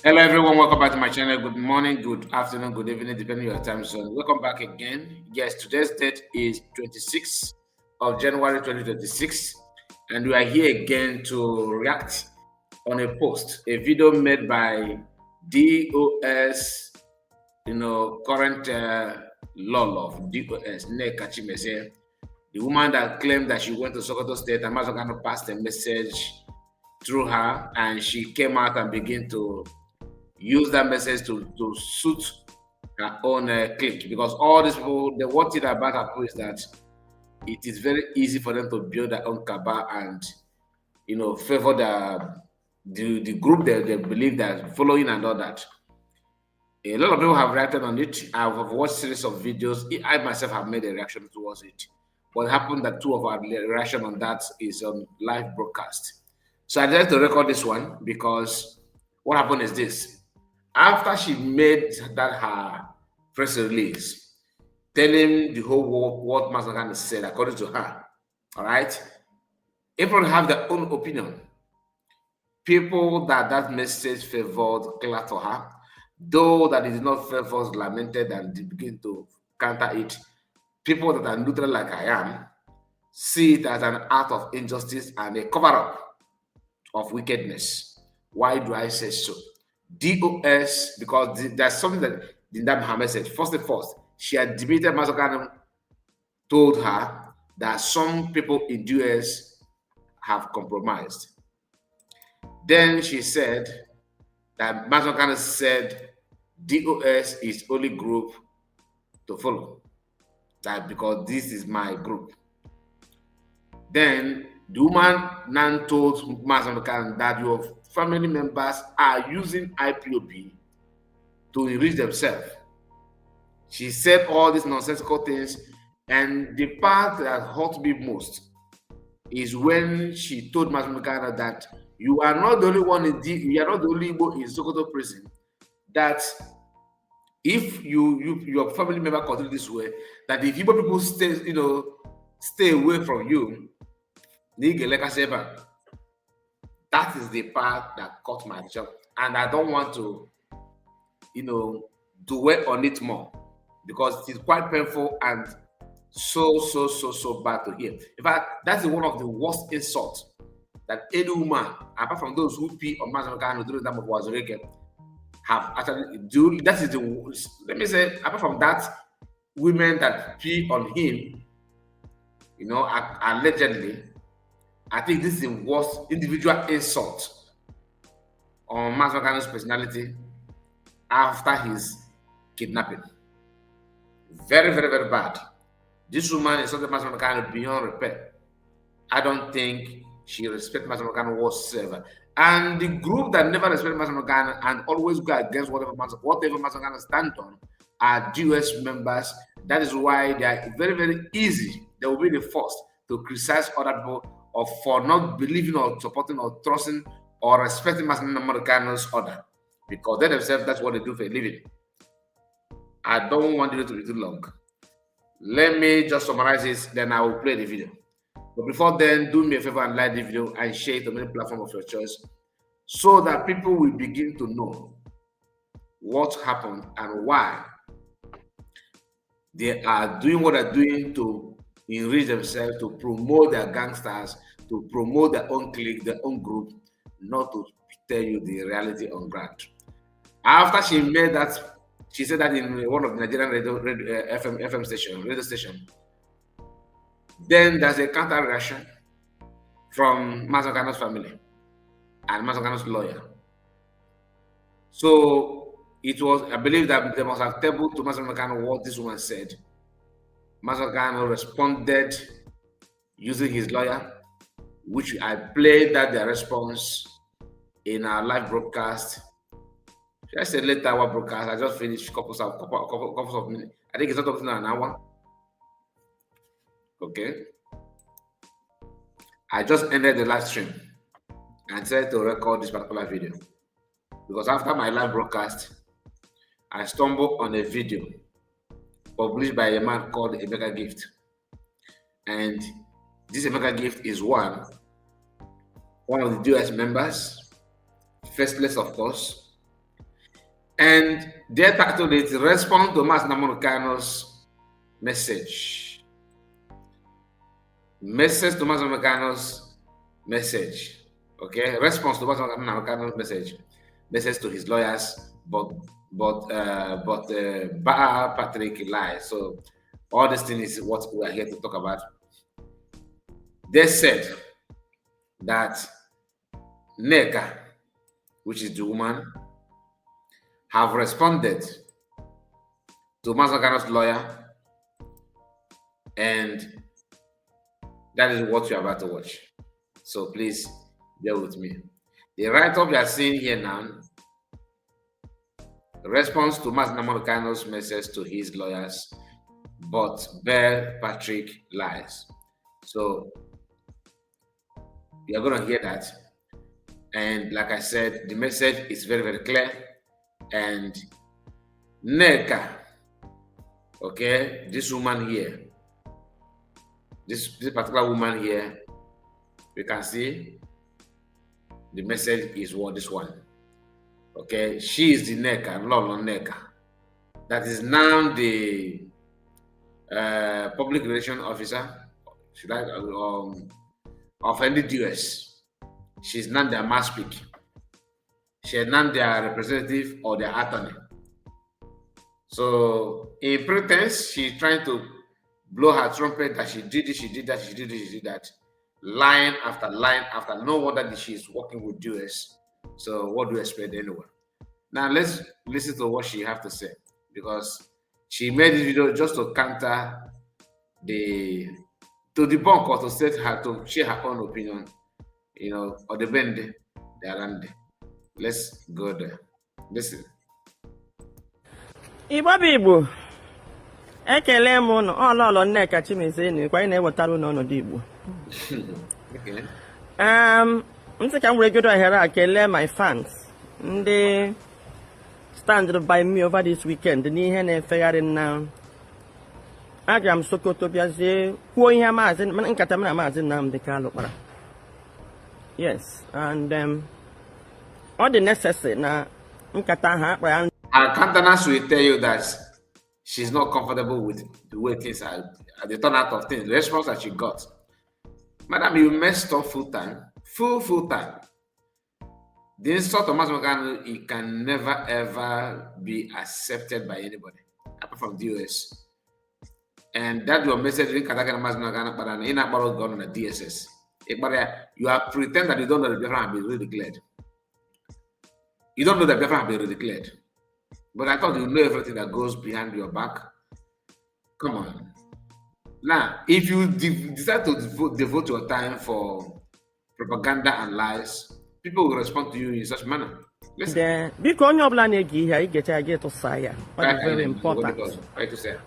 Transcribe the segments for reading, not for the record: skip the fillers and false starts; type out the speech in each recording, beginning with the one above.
Hello, everyone. Welcome back to my channel. Good morning, good afternoon, good evening, depending on your time zone. Welcome back again. Yes, today's date is 26th of January 2026, and we are here again to react on a post, a video made by DOS, current Lolo of DOS, Nneka Chimezie, the woman that claimed that she went to Sokoto State and Mazogano passed a message through her, and she came out and began to use that message to suit her own clique, because all these people, the one thing about her is that it is very easy for them to build their own cabal and favor the group they believe that following and all that. A lot of people have reacted on it. I've watched series of videos. I myself have made a reaction towards it. What happened that two of our reaction on that is on live broadcast. So I decided to record this one because what happened is this. After she made that her press release, telling the whole world what Masagan said according to her, all right, everyone have their own opinion. People that message favored glad for her, though that it did not favor lamented and begin to counter it. People that are neutral like I am see it as an act of injustice and a cover-up of wickedness. Why do I say so? DOS, because there's something that Dinda Muhammad said. First and first, she had debated Masokan told her that some people in US have compromised. Then she said that Masokan said DOS is only group to follow. That because this is my group. Then the woman now told Masokan that your family members are using IPOB to enrich themselves. She said all these nonsensical things, and the part that hurt me most is when she told Masokan that you are not the only one you are not the only Igbo in Sokoto prison. That if your family member continue this way, that if Igbo people stay away from you, that is the part that caught my job, and I don't want to, dwell on it more because it is quite painful and so bad to hear. In fact, that's one of the worst insults that any woman, apart from those who pee on Mazakan during the time of Wazoreke, have actually do. That is the, let me say, apart from that, women that pee on him, allegedly, I think this is the worst individual insult on Mazogano's personality after his kidnapping. Very bad. This woman is something Mazogano beyond repair. I don't think she respects Mazogano whatsoever. And the group that never respect Mazogano and always go against whatever Mazogano stand on are US members. That is why they are very easy. They will be the first to criticize other people for not believing or supporting or trusting or respecting Mazogano's order, because they themselves, that's what they do for a living. I don't want it to be too long. Let me just summarize this, then I will play the video. But before then, do me a favor and like the video and share it on any platform of your choice so that people will begin to know what happened and why they are doing what they're doing to enrich themselves, to promote their gangsters, to promote their own clique, their own group, not to tell you the reality on ground. After she made that, she said that in one of the Nigerian FM radio station. Then there's a counter reaction from Mazogano's family and Mazogano's lawyer. So it was, I believe that they must have tabled to Mazogano what this woman said. Mazogano responded using his lawyer, which I played that their response in our live broadcast. I said later our broadcast. I just finished couple of minutes. I think it's not up to an hour. Okay. I just ended the live stream and decided to record this particular video because after my live broadcast, I stumbled on a video published by a man called Nneka Gift, and this Nneka Gift is one of the US members, faceless of course, And their title is Response to Mas Namorcanos Message. Message to Mas Namorcanos Message. Okay, response to Mas Namorcanos Message. Message to his lawyers, but Patrick lies. So all this thing is what we are here to talk about. They said that Nneka, which is the woman, have responded to Mazagano's lawyer, and that is what you're about to watch. So please bear with me. The write-up you are seeing here now, response to Mazagano's message to his lawyers, but Bear Patrick lies. So you're going to hear that. And like I said, the message is very, very clear. And Nneka, okay, this woman here, this particular woman here, we can see the message is what this one. Okay, she is the Nneka, Lolo Nneka. That is now the public relations officer, should I, of NDDUS. She's not their mouthpiece. She's not their representative or their attorney. So, in pretense, she's trying to blow her trumpet that she did this, she did that, she did this, she did that. Line after line after. No wonder that she's working with US. So, what do you expect anyway? Now, let's listen to what she has to say, because she made this video just to counter to debunk or to set her to share her own opinion, you know, or the bend they are under. Let's go there. Listen. Igbo ekele m unu Lolo Nneka Chimezie ni kwa na-ewetara unu ọnọdụ Igbo. Okay. Ntị ka m were godo ahere a kelee my fans ndị stand by me over this weekend n'ihe na-efegharị na aga m Sokoto bịazie kwuo ihe maazị nkata m na maazị Nnamdi Kanu kpara. Yes, and all the necessary na nkata ha akpara. Her countenance will tell you that she's not comfortable with the way things are, the turnout of things, the response that she got. Madam, you messed up full time. Full time. The insult of Mazmakano, it can never ever be accepted by anybody, apart from the US. And that your message in Kataka Mazmakano, but in a borrowed gun on the DSS. You are pretend that you don't know the difference have been redeclared. You don't know that the difference have been redeclared. But I thought you know everything that goes behind your back. Come on. Now, if you decide to devote your time for propaganda and lies, people will respond to you in such manner. Listen. Because very important.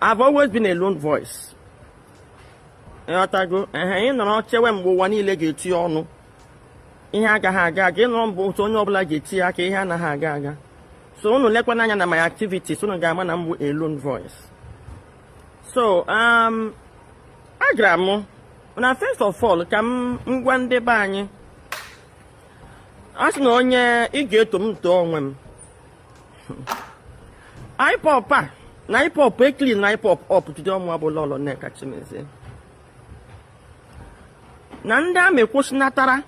I've always been a lone voice. So my activities a lone voice. So agramu na first of all kam ngwande banye as no onye igeto m to onwe m ipop na ipop clean na ipop up to the omo Lolo Nneka Chimezie na nda me kwusinatara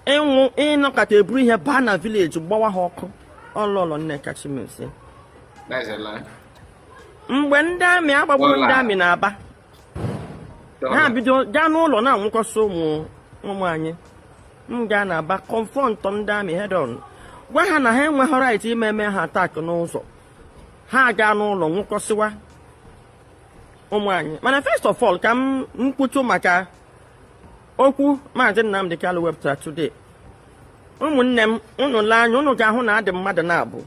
enwu inokata eburu ihe ba na village gbawa ha ọkụ Lolo Nneka Chimezie. That's a lie. Mgbe ndị amị agbagburu ndị amị na-aba ha bido gaa n'ụlọ na nwụkọsị ụmụ anyị m gaa na-aba confront ndị amị head on gwa ha na ha enweghị right ime ha attack n'ụzọ ha gaa n'ụlọ nwụkọsịwa ụmụ anyị. Mana first of all ka m mkputu maka okwu maazị Nnamdi Kanu wepụtara today. Ụmụnne m unu lee anya unu ga-ahụ na adị mmadụ na-abụ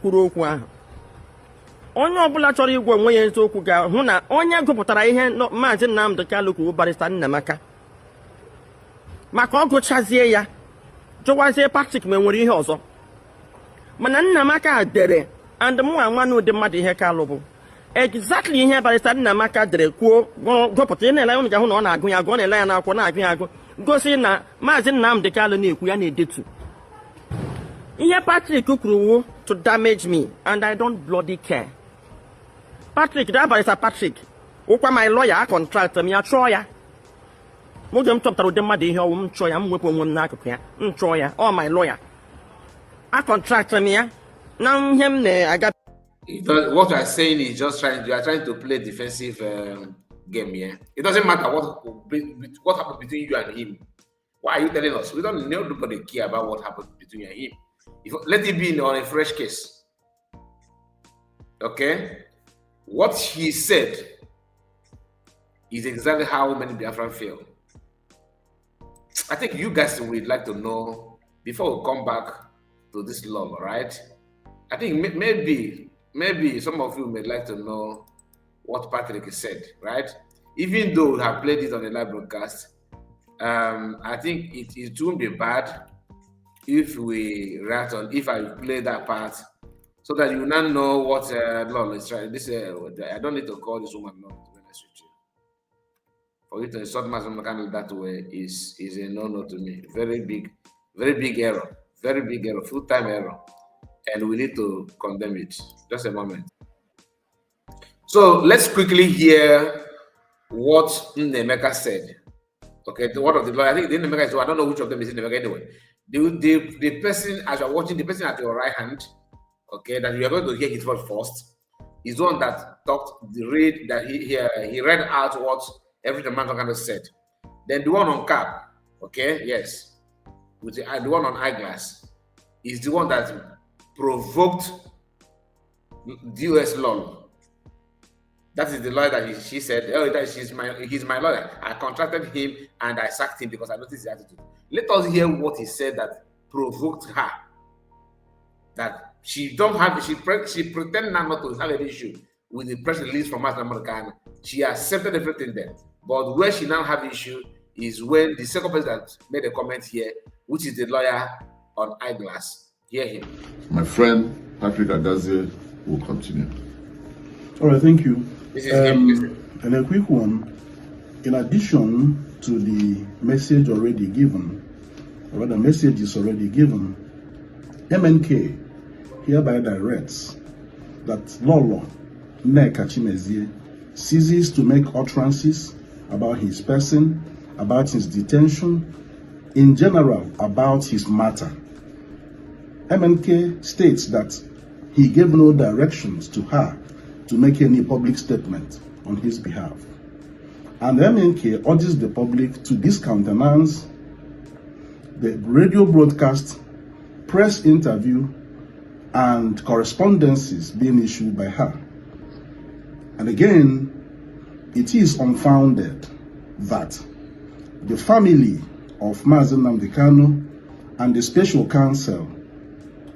kwuru okwu ahụ. Onye ọbụla chọrọ igwe onwe ya eziokwu ga-ahụ na onye gụpụtara ihe maazị Nnamdi Kanu kwuru barista Nnamaka maka ọ gụchazie ya jụwazie Patrick ma nwere ihe ọzọ. Mana Nnamaka dere and mụ amanụ ụdị mmadụ ihe Kanu bụ exactly ihe barista Nnamaka dere kwuo gụpụta ị na-ele unu ga-ahụ na ọ na-agụ ya agụ, ọ na-ele ya n'akwụkwọ na-agụ ya agụ, gosi na maazị Nnamdi Kanu na-ekwu ya na-edetu. Here Patrick Kukuru to damage me, and I don't bloody care. Patrick, that is a Patrick. Opa my lawyer contract me a troya. Modem top to them here, troya, I'm whipping one knock here. Troya, or my lawyer. I contract me. Now him I got. What you are saying is just you are trying to play defensive game here. It doesn't matter what happened between you and him. Why are you telling us? We don't nobody care about what happened between you and him. Let it be on a fresh case. Okay? What he said is exactly how many Biafran feel. I think you guys would like to know before we come back to this law, right? I think maybe some of you may like to know what Patrick said, right? Even though we have played it on the live broadcast, I think it won't be bad if we if I play that part so that you now know what Lolo is trying. I don't need to call this woman Lolo, to be honest with you. For you to insult Master Candle that way is a no to me. Very big error. Very big error, full-time error. And we need to condemn it. Just a moment. So let's quickly hear what Nneka said. Okay, the word of the Lord. I think the Nneka is, I don't know which of them is Nneka anyway. The person, as you're watching, the person at your right hand, okay, that you are going to hear his voice first, is the one that he read out what every man kind of said. Then the one on cap, okay, yes, with the one on eyeglass, is the one that provoked the US law. That is the lawyer that she said, oh, he's my lawyer. I contracted him and I sacked him because I noticed his attitude. Let us hear what he said that provoked her. That she pretended not to have an issue with the press release from Master American. She accepted everything there. But where she now have issue is when the second person that made a comment here, which is the lawyer on eyeglass. Hear him. My friend Patrick Adazie will continue. All right, thank you. This is him. And a quick one. In addition to the message already given, or the message is already given, MNK hereby directs that Lolo, Nneka Chimezie, ceases to make utterances about his person, about his detention, in general about his matter. MNK states that he gave no directions to her to make any public statement on his behalf. And MNK urges the public to discountenance the radio broadcast, press interview, and correspondences being issued by her. And again, it is unfounded that the family of Mazi Nnamdi Kanu and the special counsel,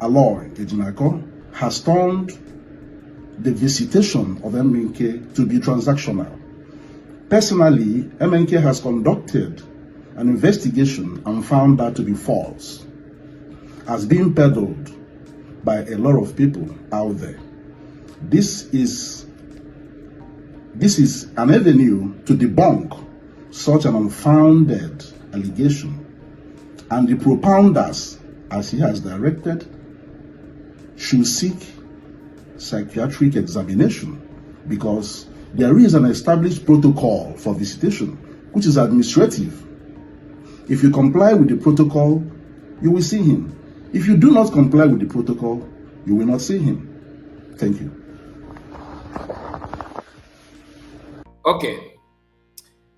Aloy Ejinako, has turned the visitation of MNK to be transactional. Personally, MNK has conducted an investigation and found that to be false, as being peddled by a lot of people out there. This is an avenue to debunk such an unfounded allegation, and the propounders, as he has directed, should seek psychiatric examination, because there is an established protocol for visitation, which is administrative. If you comply with the protocol, you will see him. If you do not comply with the protocol, you will not see him. Thank you. Okay.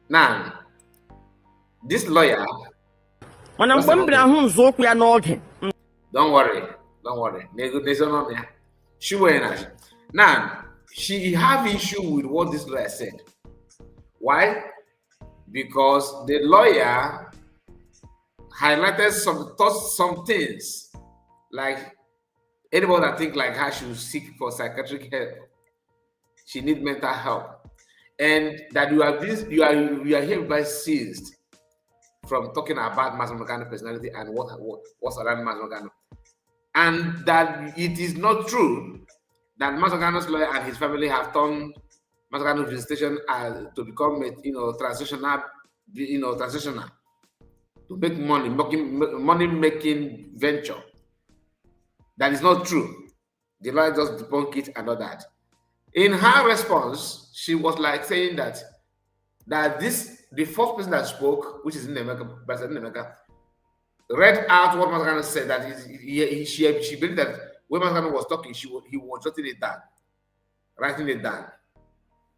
Now, this lawyer. Don't worry. Now, she have issue with what this lawyer said. Why? Because the lawyer highlighted some things, like anybody that think like her should seek for psychiatric help. She need mental help, and that you are hereby ceased from talking about Mazi Nnamdi personality and what's around Mazi Nnamdi, and that it is not true that Mazi Nnamdi's lawyer and his family have turned Mazi Nnamdi's visitation to become transitional, to make money making venture. that is not true. The lawyer just debunked it and all that. In her response, she was like saying that the first person that spoke, which is Nneka, President Nneka, read out what Masakano said, that she believed that when Masakano was talking, he was jotting it down, writing it down.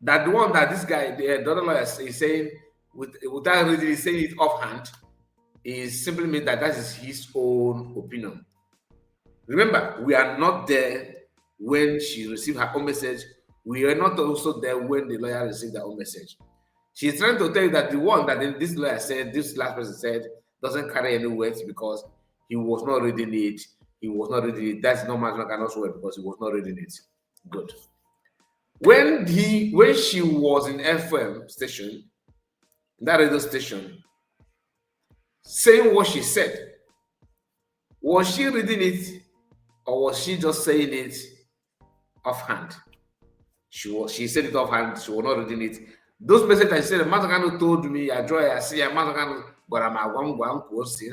That the one that this guy, the other lawyer, is saying without reading, is saying it offhand, is simply mean that is his own opinion. Remember, we are not there when she received her own message. We are not also there when the lawyer received their own message. She's trying to tell you that the one that this lawyer said, this last person said, doesn't carry any weight because he was not reading it. He was not reading it. That's no matter can also because he was not reading it. Good. When she was in FM station, that radio station, saying what she said, was she reading it or was she just saying it offhand? She said it offhand. She was not reading it. Those messages that she said, Mazagano told me, I draw, I see, Mazagano, but I'm a one course. She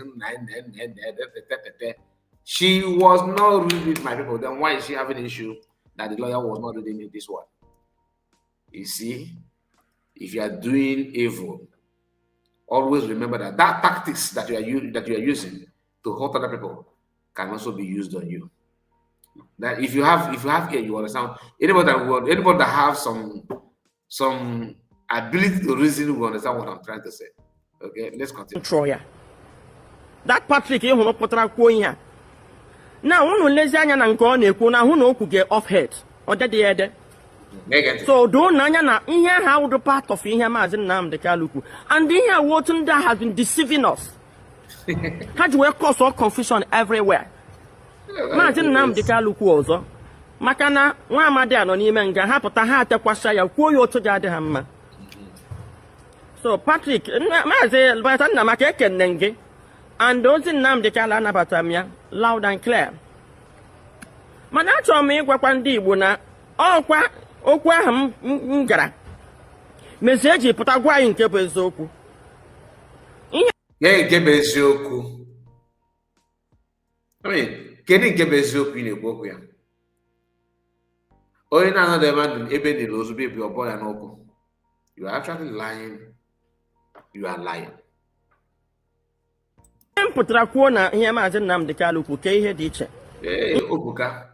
was not reading it, my people. Then why is she having an issue that the lawyer was not reading it this one? You see, if you are doing evil, always remember that tactics that you are using to hurt other people can also be used on you. That if you have here, you understand. Anybody that have some ability to reason will understand what I'm trying to say. Okay, let's continue. Troya. That Patrick, you will put out now, one lazy anya na nke ọ na-ekwu na hụ na okwu get off head. Ọ dị ede. So don't na ihe how the part of ihe Maazị Nnamdi Kanu, and ihe what that has been deceiving us. How do we cause all confusion everywhere? Maazị Nnamdi Kanu ọzọ maka na nwa amadi anọ n'ime nga ha pụta ha atekwasha ya kwuo ya otu ga-adị ha mma. So Patrick, Maazị Batanna maka ekenne gị, and ozi Nnamdi Kanu anabata m ya loud and clear. Mana achọrọ m ịgwakwa ndị Igbo na ọkwa okwu ahụ m gara mezi eji pụta gwa anyị nke bụ eziokwu. Ihe nke bụ eziokwu. Kedu nke bụ eziokwu ị na-ekwu okwu ya? Onye na-anọdụ ebe niile ozugbo ebi ọbọ ya n'okwu. You are actually lying. You are lying. M pụtara kwuo na ihe Maazị Nnamdi Kanu kwuo ka ihe dị iche. Obuka.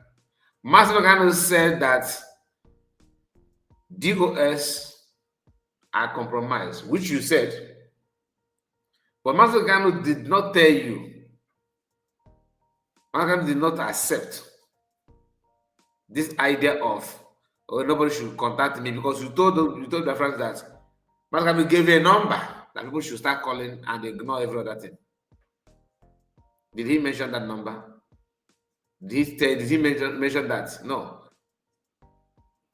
Maazị Kanu said that DOS are compromised, which you said. But Maazị Kanu did not tell you. Maazị Kanu did not accept this idea of nobody should contact me because you told your friends that Maazị Kanu gave you a number that people should start calling and ignore every other thing. Did he mention that number? Did he mention that? No.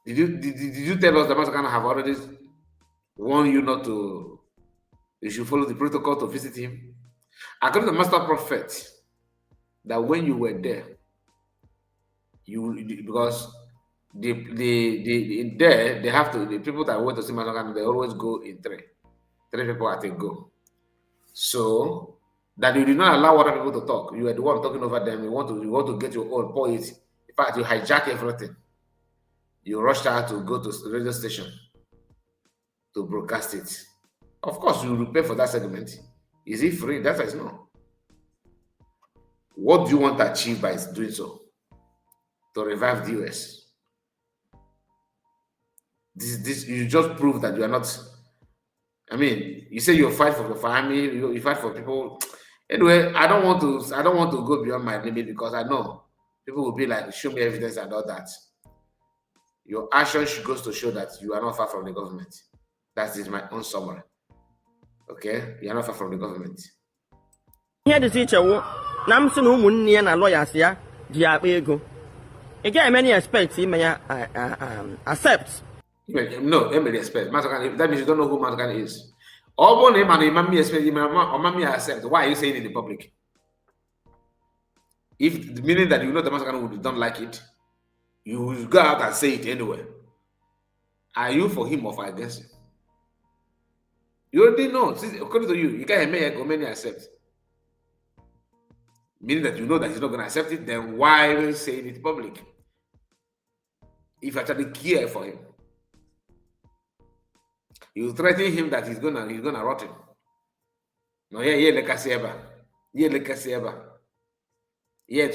Did you tell us that Maazị Kanu have already warned you not to? You should follow the protocol to visit him. According to the Master Prophet, that when you were there, because they have to, the people that went to see Maazị Kanu, they always go in three people at a go. So that you did not allow other people to talk. You were the one talking over them. You want to get your own point. In fact, you hijack everything. You rushed out to go to the radio station to broadcast it. Of course, you will pay for that segment. Is it free? That is no. What do you want to achieve by doing so? To revive the US. This you just prove that you are not. I mean, you say you fight for the family, you fight for people. Anyway, I don't want to go beyond my limit because I know people will be like, show me evidence and all that. Your actions goes to show that you are not far from the government. That is my own summary. Okay? You are not far from the government. Here the teacher na m sị na ụmụnne ya na lawyers ya ji akpa ego. Ị gaghị eme any expect ime ya accept. No, Emily expect. That means you don't know who Maazị Kanu is. All name and Imami expect Imami accept. Why are you saying it in the public? If meaning that you know the Maazị Kanu don't like it, you will go out and say it anyway. Are you for him or for against him? You already know. According to you, you can't make a many accept. meaning that you know that he's not going to accept it, then why say it in public? If you actually care for him, you threaten him that he's gonna rot him. No, yet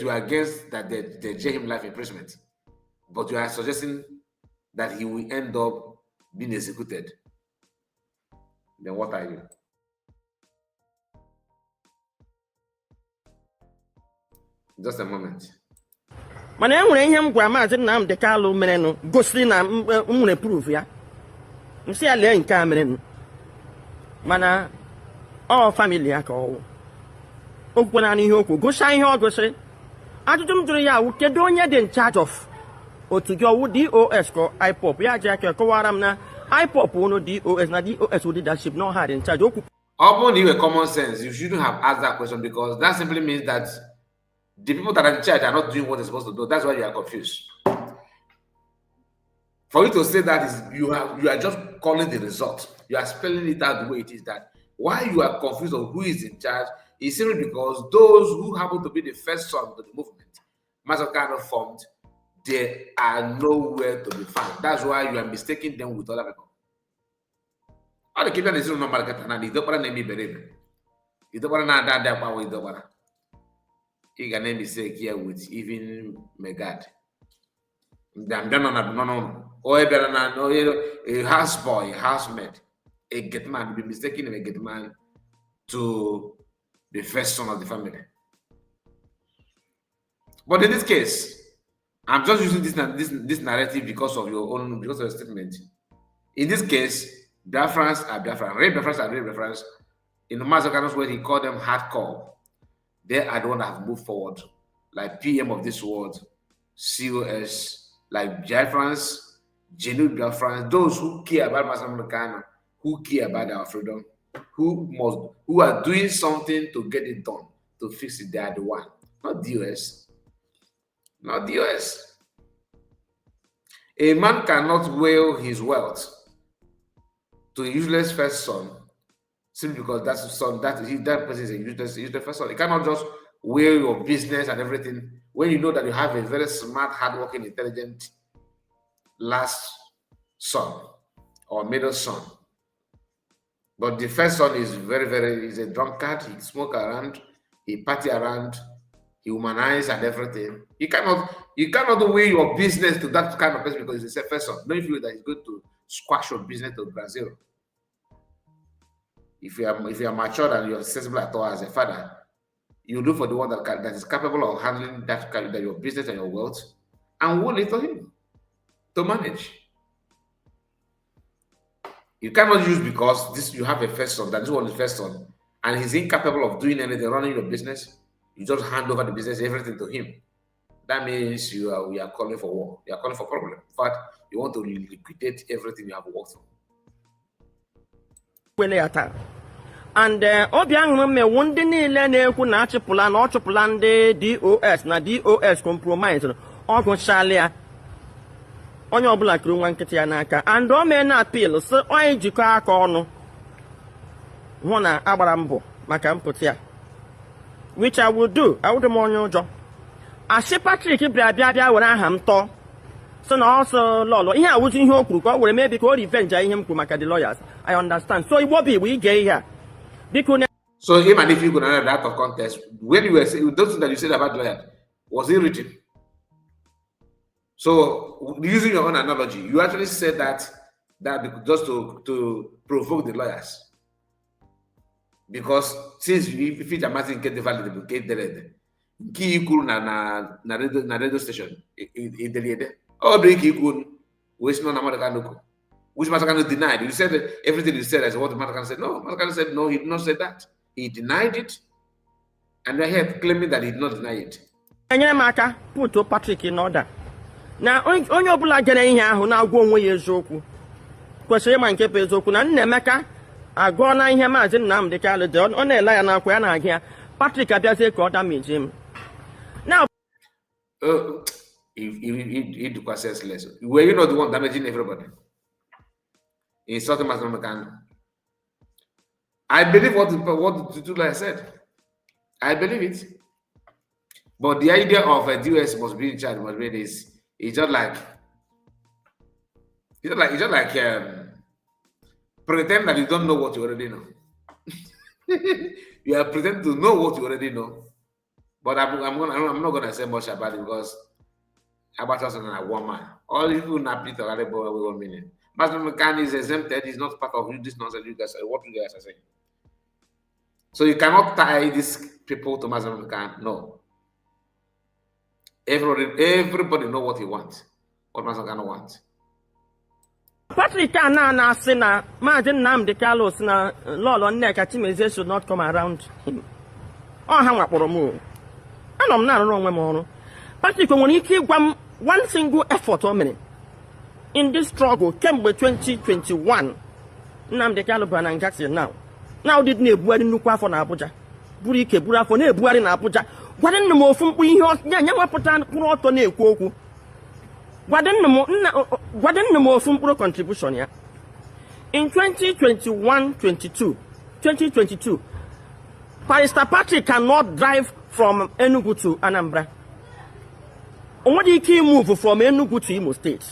you are against that they jail him life imprisonment, but you are suggesting that he will end up being executed. Then what are you? Just a moment. Mana enwere ihe m gwa Maazị Nnamdi Kanu merenụ gosi na m nwere proof ya. M sị ya lee nke a merenụ. Mana ọ family ya ka ọwụ. O kwukwana n'ihe okwu gosi ihe ọ gosiri. Ajụjụ m jụrụ ya awụ kedu onye dị in charge of otu gị ọwụ DOS ka IPOB ya ji aka kọwara m na IPOB unu DOS na DOS leadership no hard in charge. Okwu. Upon you common sense, you shouldn't have asked that question because that simply means that the people that are in charge are not doing what they're supposed to do. That's why you are confused. For you to say that is you are just calling the result. You are spelling it out the way it is. That why you are confused of who is in charge is simply because those who happen to be the first son to the movement, Master kind of formed, they are nowhere to be found. That's why you are mistaking them with other people. All the people is no market and you don't want to name me. You don't want to that power with the you can name mistake here with even Megad. Or a houseboy, a housemaid, a get man, be mistaken a get man to the first son of the family. But in this case, I'm just using this narrative because of your statement. In this case, Biafrans are Biafrans, Red Biafrans are Red Biafrans. In the Mazakanos where he called them hardcore. They are the one that have moved forward, like PM of this world, COS, like Biafrans, genuine Biafrans, those who care about Masamukana, who care about our freedom, who are doing something to get it done, to fix it. They are the one, not the US. Not the US. A man cannot will his wealth to a useless first son simply because that's the son that person is a useless first son. You cannot just will your business and everything when you know that you have a very smart, hardworking, intelligent last son or middle son. But the first son is he's a drunkard, he smoke around, he party around, he humanize and everything. You cannot will your business to that kind of person because he's a first son. Don't feel that he's going to squash your business to Brazil. If you are mature and you're sensible at all as a father, you look for the one that is capable of handling that your business and your wealth, and will it to him to manage. You cannot use because you have a first son, that this one is first son, and he's incapable of doing anything, running your business. You just hand over the business, everything to him. That means we are calling for war. You are calling for problem. In fact, you want to liquidate everything you have worked for. And Obiang me one day na-ekwu na achịpụla na ọ chụpụla ndị DOS na DOS compromise ọ gụchala ya onye ọbụla kiri nwa nkịtị ya n'aka and o mee na appeal sị onye jikọ aka ọnụ hụ na agbara mbọ maka mpụta ya which I will do. Awụdị m onye ụjọ asị Patrick bịa were aha m tọọ sị na ọsọ Lolo ihe awụzi ihe o kwuru ka o were mebi ka o revenge ihe m kwuru maka the lawyers. I understand. So Igbo bụ ige ihe a. So even if you could another out of context, when you were saying those things that you said about lawyer, was it written? So using your own analogy, you actually said that just to provoke the lawyers. Because since if it's a matter get the value get the key cool na radio station in the oh break you waste no American which Matakano denied. You said that everything you said as what Matakano said. No, Matakano said no, he did not say that. He denied it. And we're here claiming that he did not deny it. Maka put Patrick in order. Now, onye ọbụla gere ihe ahụ na-agwa onwe ya eziokwu kwesịrị ịma nke bụ eziokwu na Nneka agụọ na ihe Maazị Nnamdi Kanu dị ọ na-ele ya n'akwa ya na-agụ ya Patrick abịazie ka ọ damage him. Now, he do senseless. Were you not the one damaging everybody? Insulting Master Nneka. I believe what the Tutula said. I believe it. But the idea of a US must be in charge, must be this. It's just like pretend that you don't know what you already know. You are pretending to know what you already know. But I'm not gonna say much about it because about us and a woman. All you not Peter already with 1 minute. Master McCann is exempted, he's not part of this nonsense you guys what you guys are saying. So you cannot tie these people to Master McCann. No. Everybody know what he wants. What Master McCann wants. Patrick na say na Maazị Nnamdi Kanu si na Lolo Nneka Chimezie should not come around him. Oh ha nwakpọrọ m. Anọ m na-arụ onwe m ọrụ. Patrick nwere ike ịgwa m one single effort o mere in this struggle kemgbe 2021. Nnamdi Kanu bụ na nga now. Now did na-ebugharị nnukwu afọ na Abuja. Buru ike buru afọ na-ebugharị na Abuja. Gwara nna m ofu mkpu ihe nya nwapụta mkpụrụ ọtọ na-ekwu okwu. Gwada nna m ofu mkpụrụ contribution ya. In 2022, Pastor Patrick cannot drive from Enugu to Anambra. What did he move from Enugu to Imo State?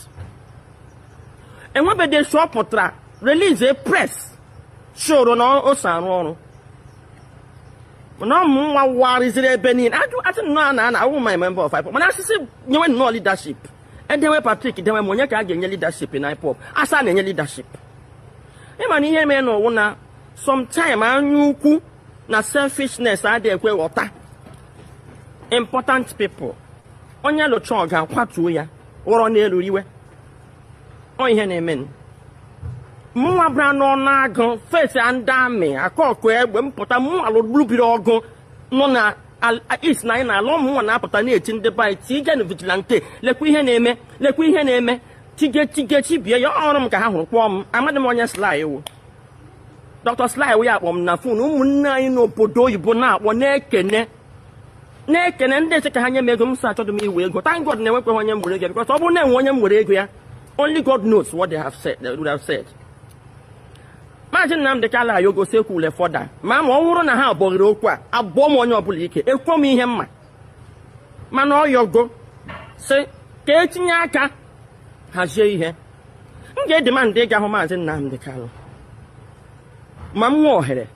And when they show up, release a press show on Osanoro. No more war is there, Benin. I don't know, I won't my member of IPOP. But I say, you want no leadership. And then Patrick, then when Nneka get leadership in IPOP, I saw any leadership. Even here, man, no sometime I knew na selfishness I dey kwe water. Important people. Onye lo choga kwatu ya. Woro na elu iwe. O ihe na amen. Mu abra no na agun face anda me akoko egbe mpota mu alo blubiri ogun no na is na na lo mu na apota na eti ndị bai ti ga no vigilante lekwa ihe na eme tige chibie ya ọrụ m ka ha hụrụ kpọọ m amadi m onye Sly wo Dr. Sly we akpọ m na phone ụmụnne anyị n'obodo oyibo na-akpọ na-ekene ndị ese ka ha nye m ego m sa achọdụ m iwe ego. Thank God na-enwekwe onye m were ego because ọ bụrụ na enwe onye m were ego ya only God knows what they would have said. Maazị Nnamdi Kanu ayogo sekwule fọda ma ọ nwụrụ na ha abọghịrị okwu a abụọ m onye ọbụla ike ekwuo m ihe mma mana ọ yogo sị ka etinye aka hazie ihe m ga-edemandị ịga hụ Maazị Nnamdi Kanu ma m nwe ohere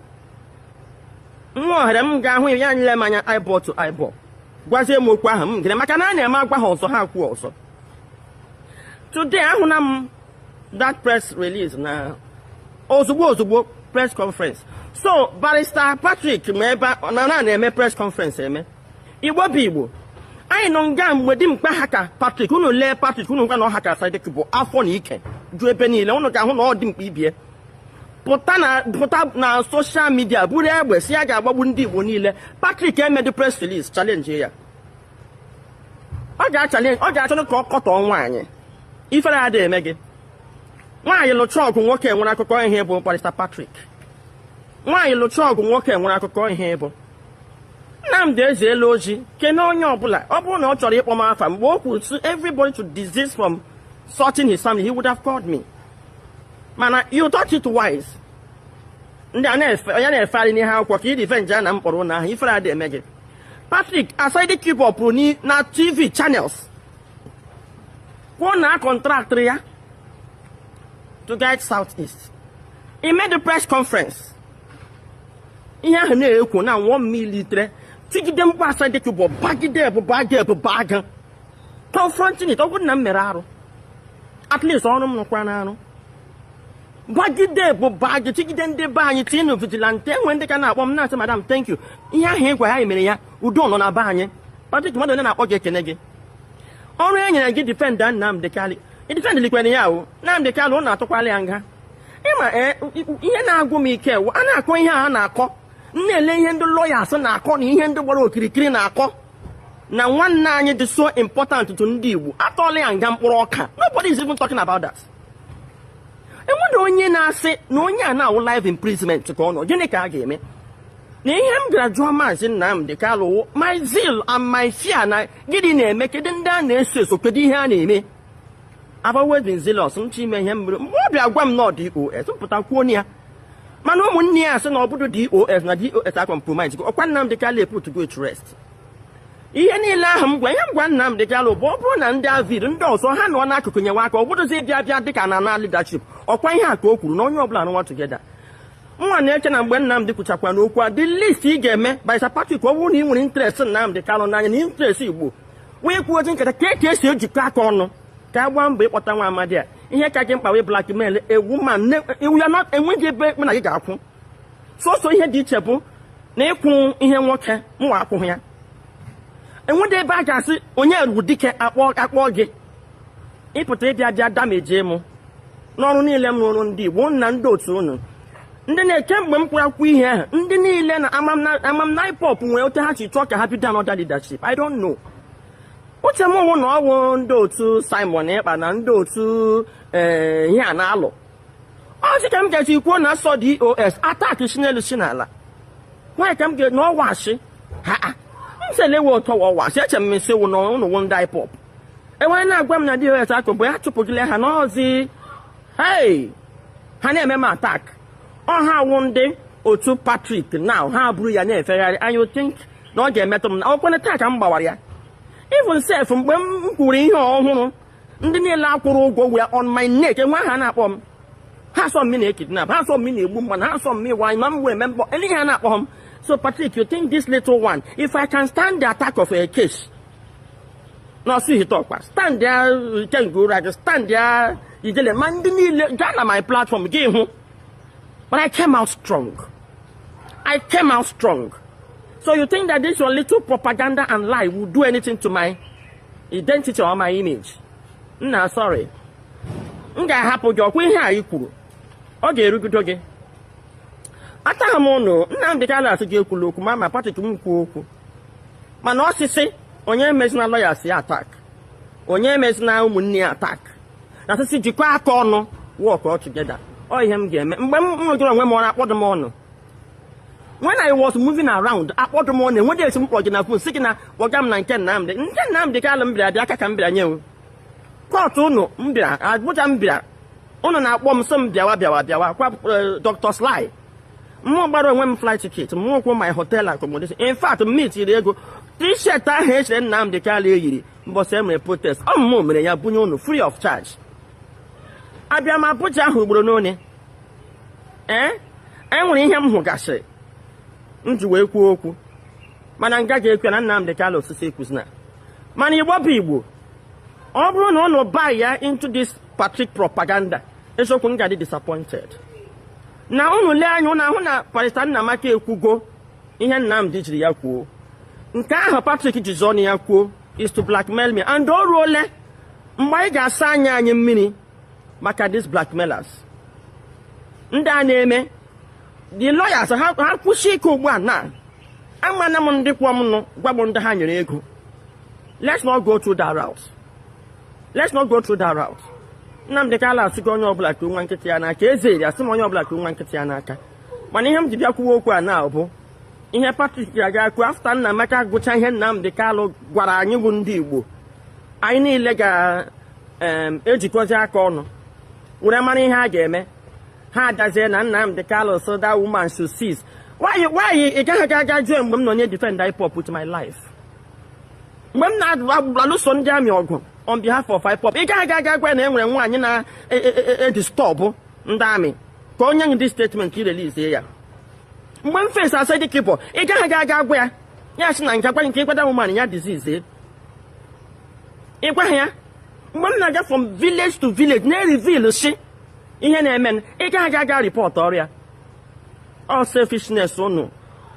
m ga-ahụ ya nyere m anya eyeball to eyeball gwazie m okwu ahụ m gere maka na a na-eme agwa ha ọzọ ha kwuo ọzọ. Today ahụna m that press release na ozugbo press conference. So Barrister Patrick ebe na-eme press conference eme Igbo bụ Igbo anyị nọ nga mgbe dị mkpa ha ka Patrick unu lee Patrick unu nga na ọha ka Sadiq bụ afọ na ike ju ebe niile unu ga-ahụ na ọ dị mkpa ibie pụta na social media buru egbe si ya ga-agbagbu ndị Igbo niile. Patrick emedu press release challenge ya ọ ga-achọ ka ọ kọtọ nwaanyị ifere ya dị eme gị. Nwaanyị lụcha ọgụ nwoke nwere akụkọ ihe bụ Barrister Patrick. Nwaanyị lụcha ọgụ nwoke nwere akụkọ ihe bụ Nnamdi eziela oji kene onye ọbụla ọ bụrụ na ọ chọrọ ịkpọ m afa mgbe o kwuru everybody to desist from sorting his family, he would have called me. Mana you thought it wise. Ndị a na-efegharị n'ihe akwụkwọ ka ị defend na mkpọrọ na ahụ ifere adị eme gị. Patrick aside keep up na TV channels kwuo na contract ya to guide Southeast. He made the press conference. Ihe ahụ na-ekwu na 1 million tigide mkpa aside keep up bagide bag confronting it. Ọ bụrụ na m mere arụ at least ọrụ m nọkwa n'arụ bagide bụ bag tigide ndị be anyị tinu vigilante enwe ndị ka na-akpọ m na-asị madam thank you ihe ahụ ịgwa ya mere ya udo nọ na be anyị. Patrick mmadụ onye na-akpọ gị ekene gị ọrụ e nyere gị defenda Nnamdi Kanu defend likwene ya o Nnamdi Kanu na-atụkwala ya nga ịma ihe na-agwụ m ike a na-akọ ihe a na-akọ na-ele ihe ndị lawyers na-akọ na ihe ndị gbara okirikiri na-akọ na nwanne anyị dị so important to ndị Igbo atọla ya nga mkpụrụ ọka. Nobody is even talking about that. Enwere onye na-asị na onye a na-awụ live imprisonment ka ọ nọ gịnị ka a ga-eme na ihe m gara jụọ Maazị Nnamdi Kanu my zeal and my fear na gịnị na-eme kedu ndị a na-eso kedu ihe a na-eme. I've always been zealous ime ihe mgbe ọ bịa gwa m na DOS mpụta kwuo ya mana ụmụnne ya asị na ọ bụrụ DOS na DOS a compromise ọkwa Nnamdi Kanu put to go to rest. ihe niile ahụ m gwa Nnamdi Kanu bụ ọ bụrụ na ndị avid ndị ọzọ ha nọ n'akụkụ nyewe aka ọ bụrụzi bịa dịka na leadership ọkwa ihe a ka o kwuru na onye ọbụla nwa together nwa na-eche na mgbe Nnamdi kwuchakwa n'okwu a the least ị ga-eme by Sir Patrick ọ bụrụ na ị nwere interest Nnamdi Kanu n'anya na interest Igbo wee kwuo ozi nkata ka esi ejikọ aka ọnụ ka a gbaa mbọ ịkpọta nwa amadi a ihe ka gị mkpa wee blackmail ewu ma enweghị ebe mụ na gị ga-akwụ sọsọ ihe dị iche bụ na ịkwụ ihe nwoke mwa akwụghị ya enwede ebe a ga-asị onye ruru dike akpọ gị ịpụta ịbịa bịa dameji mụ n'ọrụ niile m rụrụ ndị Igbo na ndị otu unu ndị na-eke mgbe m kwuru akwụkwọ ihe ahụ ndị niile na amam na hip-hop nwere otu ha si chọọ ka ha bido another leadership I don't know uche m wụ na ọ bụ ndị otu Simon Ekpa na ndị otu ihe a na-alụ ọ sị ka m ga-eji kwuo na asọ DOS atak Chinelu si n'ala nwaanyị ka m ga na ọwashi ha mselewe ụtọ ọwashi eche m isi wụ na ụnụ ndị hip-hop enwere na-agwa m na DOS akụ mgbe ha chụpụgile ha n'ọzi hey ha na-eme m atak ọha wụ ndị otu Patrick now ha bụrụ ya na-efegharị and you think na ọ ga-emetụ m na ọkwene taa ka m gbawara ya even self mgbe m kwuru ihe ọhụrụ ndị niile akwụrụ ụgwọ were on my neck enwe ha na-akpọ m ha sọ m na-ekidnap ha sọ m na-egbu mmadụ ha sọ m ịwa ma m wee member ihe ha na-akpọ m so Patrick you think this little one if I can stand the attack of a case no see hit ọkwa stand there Kenguru stand there ijele ma ndị niile gaa na my platform gị hụ but I came out strong. I came out strong. So you think that this your little propaganda and lie will do anything to my identity or my image? Nah, sorry. M ga-ahapụ gị ọkwa ihe a i kwuru. Ọ ga-erugido gị. Ataghị m ụnụ Nnamdi Kanu asị gị ekwula okwu ma Patrick m kwuo okwu. Mana ọsịsị onye emezina lawyers ya attack. Onye emezina ụmụnne ya attack. Na sịsị jikwa aka ọnụ work all together. Ọ ihe m ga-eme mgbe m nwegoro onwe m ọrụ akpọdụ m ọnụ when I was moving around akpọdụ m ọnụ enwede esi m kpọrọ gị na fon sị gị na kpọga m na nke Nnamdi Kanu m bịara bịa aka ka m bịara nye m kọtụ ụnụ m bịara Abuja m bịara ụnụ na-akpọ m sị m bịawa kwa Dr. Sly mmụọ gbara onwe m flight ticket mmụọ kwuo my hotel accommodation in fact m mitiri ego t-shirt ahụ echere Nnamdi Kanu eyiri mbọsị emere protest ọmụmụ mere ya bunye ụnụ free of charge abịa m Abuja ahụ ugboro n'one enwere ihe m hụgasịrị m ji wee kwuo okwu mana nga ga-ekwe na Nnamdi Kanu osisi ekwuzina mana Igbo bụ Igbo ọ bụrụ na ụnụ buy ya into this Patrick propaganda eziokwu m ga-adị disappointed na ụnụ lee anya ụnụ ahụ na Barrister Nnamaka ekwugo ihe Nnamdi jiri ya kwuo nke ahụ Patrick jizi ọnụ ya kwuo is to blackmail me and o ruole mgbe anyị ga-asa anya anyị mmiri maka these blackmailers ndị a na-eme the lawyers ha kwụsị ike ugbu a na amana m ndị kwụọ m nụ gwa m ndị ha nyere ego let's not go through that route Nnamdi Kanu asịgo onye ọbụla ka nwa nkịtị ya n'aka ezeri asị m onye ọbụla ka nwa nkịtị ya n'aka mana ihe m ji bịa kwuo okwu a na bụ ihe Patrick ga-aga kwuo afta Nnamaka gụcha ihe Nnamdi Kanu gwara anyị bụ ndị Igbo anyị niile ga-ejikọzi aka ọnụ were mara ihe a ga-eme ha adazie na Nnamdi Kanu so that woman should cease why ị gaghị aga jụọ mgbe m nọ nye defend hip-hop with my life mgbe m na-alụso ndị amị ọgụ on behalf of hip-hop ị gaghị aga gwa na enwere nwaanyị na-edistọbụ ndị amị ka onye nye dị statement irelizie ya mgbe m fesa asị dị kipọ ị gaghị aga gwa ya sị na nke gwa nke ịkwada woman ya disease ịgwa ya mgbe m na-aga from village to village na-reveal si ihe na-eme ị gaghị aga report ọrịa all selfishness ụnụ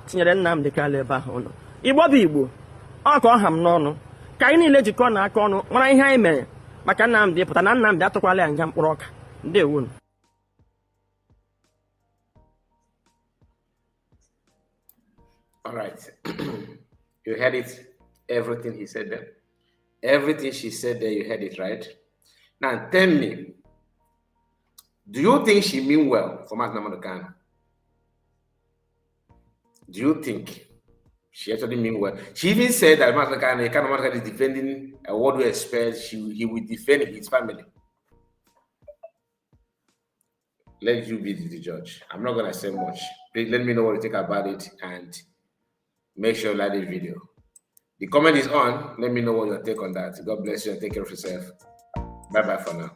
tinyere Nnamdi Kanu ebe ahụ ụnụ Igbo bụ Igbo ọ ka ọ ha m n'ọnụ ka anyị niile jikọọ na aka ọnụ mara ihe anyị mere maka Nnamdi pụta na Nnamdi atụkwala ya nga mkpụrụ ọka ndewo. All right. You heard it, everything he said there. Everything she said there, you heard it, right? Now tell me, do you think she mean well for Nnamdi Kanu? Do you think she actually mean well? She even said that Nnamdi Kanu is defending what we expect. He will defend his family. Let you be the judge. I'm not gonna say much. Please let me know what you think about it and make sure you like this video. The comment is on. Let me know what your take on that. God bless you and take care of yourself. Bye-bye for now.